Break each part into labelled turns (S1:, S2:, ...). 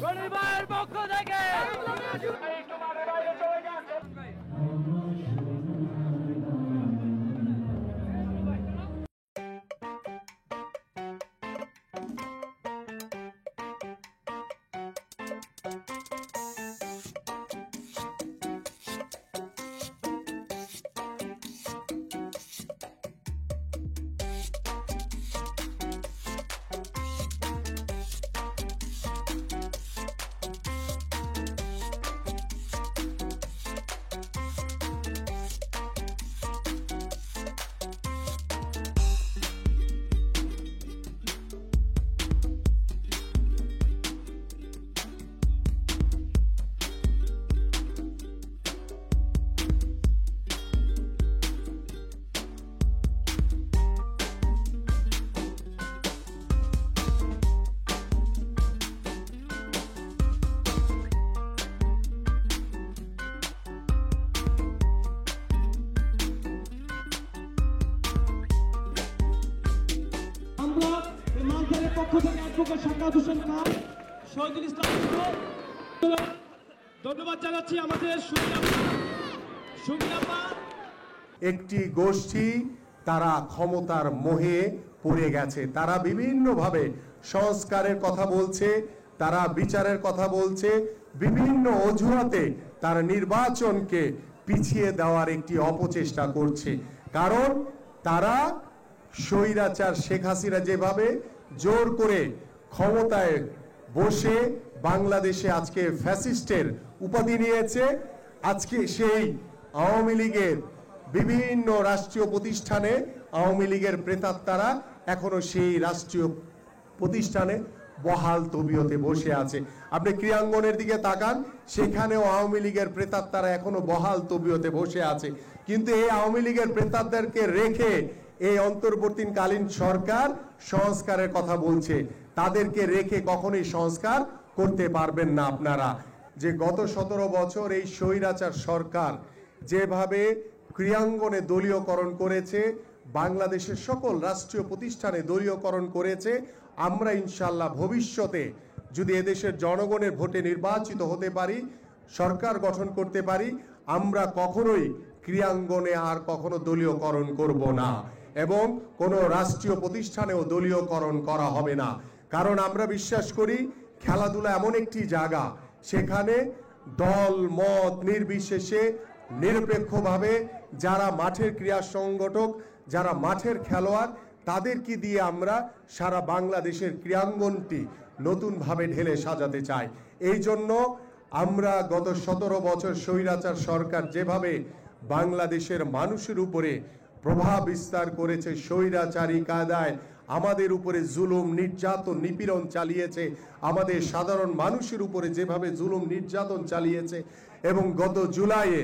S1: পরিবার পক্ষ থেকে ধন্যবাদ জানাচ্ছি আমাদের
S2: একটি গোষ্ঠী তারা ক্ষমতার মোহে পড়ে গেছে। তারা বিভিন্নভাবে সংস্কারের কথা বলছে, তারা বিচারের কথা বলছে, বিভিন্ন অজুহাতে তারা নির্বাচনকে পিছিয়ে দেওয়ার একটি অপচেষ্টা করছে। কারণ তারা স্বৈরাচার শেখ হাসিনা যেভাবে জোর করে ক্ষমতায় বসে বাংলাদেশে আজকে ফ্যাসিস্টের উপাধি নিয়েছে, আজকে সেই আওয়ামী লীগের বিভিন্ন রাষ্ট্রীয় প্রতিষ্ঠানে আওয়ামী লীগের প্রেতাত্মারা এখনো সেই রাষ্ট্রীয় প্রতিষ্ঠানে বহাল তবিয়তে বসে আছে। আপনি ক্রীড়াঙ্গনের দিকে তাকান, সেখানেও আওয়ামী লীগের প্রেতাত্মারা এখনো বহাল তবিয়তে বসে আছে। কিন্তু এই আওয়ামী লীগের প্রেতাত্মাদেরকে রেখে এই অন্তর্বর্তীকালীন সরকার সংস্কারের কথা বলছে। তাদেরকে রেখে কখনোই সংস্কার করতে পারবেন না আপনারা। যে গত 17 বছর এই স্বৈরাচার সরকার যেভাবে ক্রীড়াঙ্গনে দলীয়করণ করেছে, বাংলাদেশের সকল রাষ্ট্রীয় প্রতিষ্ঠানে দলীয়করণ করেছে, আমরা ইনশাল্লাহ ভবিষ্যতে যদি এদেশের জনগণের ভোটে নির্বাচিত হতে পারি, সরকার গঠন করতে পারি, আমরা কখনোই ক্রীড়াঙ্গনে আর কখনো দলীয়করণ করব না এবং কোনো রাষ্ট্রীয় প্রতিষ্ঠানেও দলীয়করণ করা হবে না। কারণ আমরা বিশ্বাস করি খেলাধুলা এমন একটি জায়গা, সেখানে দল মত নির্বিশেষে নিরপেক্ষভাবে যারা মাঠের ক্রীড়া সংগঠক, যারা মাঠের খেলোয়াড়, তাদেরকে দিয়ে আমরা সারা বাংলাদেশের ক্রীড়াঙ্গনটি নতুনভাবে ঢেলে সাজাতে চাই। এই জন্য আমরা গত 17 বছর স্বৈরাচার সরকার যেভাবে বাংলাদেশের মানুষের উপরে প্রভাব বিস্তার করেছে, স্বৈরাচারী কায়দায় আমাদের উপরে জুলুম নির্যাতন নিপীড়ন চালিয়েছে, আমাদের সাধারণ মানুষের উপরে যেভাবে জুলুম নির্যাতন চালিয়েছে, এবং গত জুলাইয়ে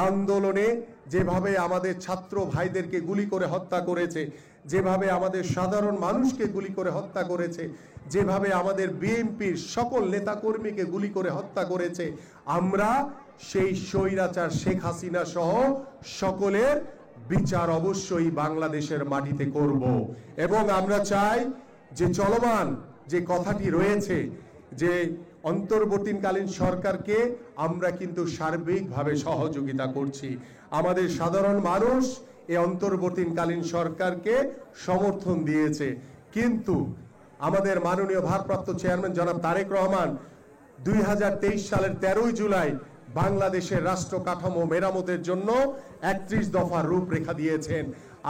S2: আন্দোলনে যেভাবে আমাদের ছাত্র ভাইদেরকে গুলি করে হত্যা করেছে, যেভাবে আমাদের সাধারণ মানুষকে গুলি করে হত্যা করেছে, যেভাবে আমাদের বিএনপির সকল নেতাকর্মীকে গুলি করে হত্যা করেছে, আমরা সেই স্বৈরাচার শেখ হাসিনা সহ সকলের বিচার অবশ্যই বাংলাদেশের মাটিতে করব। এবং আমরা চাই যে চলমান যে কথাটি রয়েছে যে অন্তর্বর্তীকালীন সরকারকে আমরা কিন্তু সার্বিকভাবে সহযোগিতা করছি। আমাদের সাধারণ মানুষ এই অন্তর্বর্তীকালীন সরকারকে সমর্থন দিয়েছে, কিন্তু আমাদের মাননীয় ভারপ্রাপ্ত চেয়ারম্যান জনাব তারেক রহমান 2023 সালের 13 জুলাই বাংলাদেশের রাষ্ট্র কাঠামো মেরামতের জন্য 31 দফার রূপরেখা দিয়েছেন।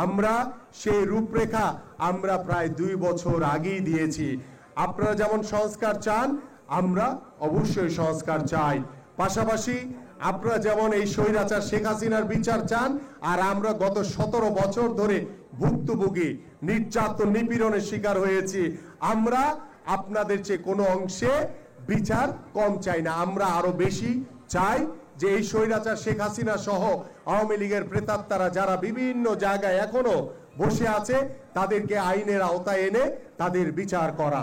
S2: আমরা সেই রূপরেখা আমরা প্রায় 2 বছর আগেই দিয়েছি। আপনারা যেমন সংস্কার চান, আমরা অবশ্যই সংস্কার চাই। পাশাপাশি আপনারা যেমন এই স্বৈরাচার শেখ হাসিনার বিচার চান, আর আমরা গত 17 বছর ধরে ভুক্তভোগী নির্যাতন নিপীড়নের শিকার হয়েছি, আমরা আপনাদের চেয়ে কোনো অংশে বিচার কম চাই না, আমরা আরো বেশি চাই যে এই স্বৈরাচার শেখ হাসিনা সহ আওয়ামী লীগের প্রেতাত্মারা যারা বিভিন্ন জায়গায় এখনো বসে আছে তাদেরকে আইনের আওতায় এনে তাদের বিচার করা।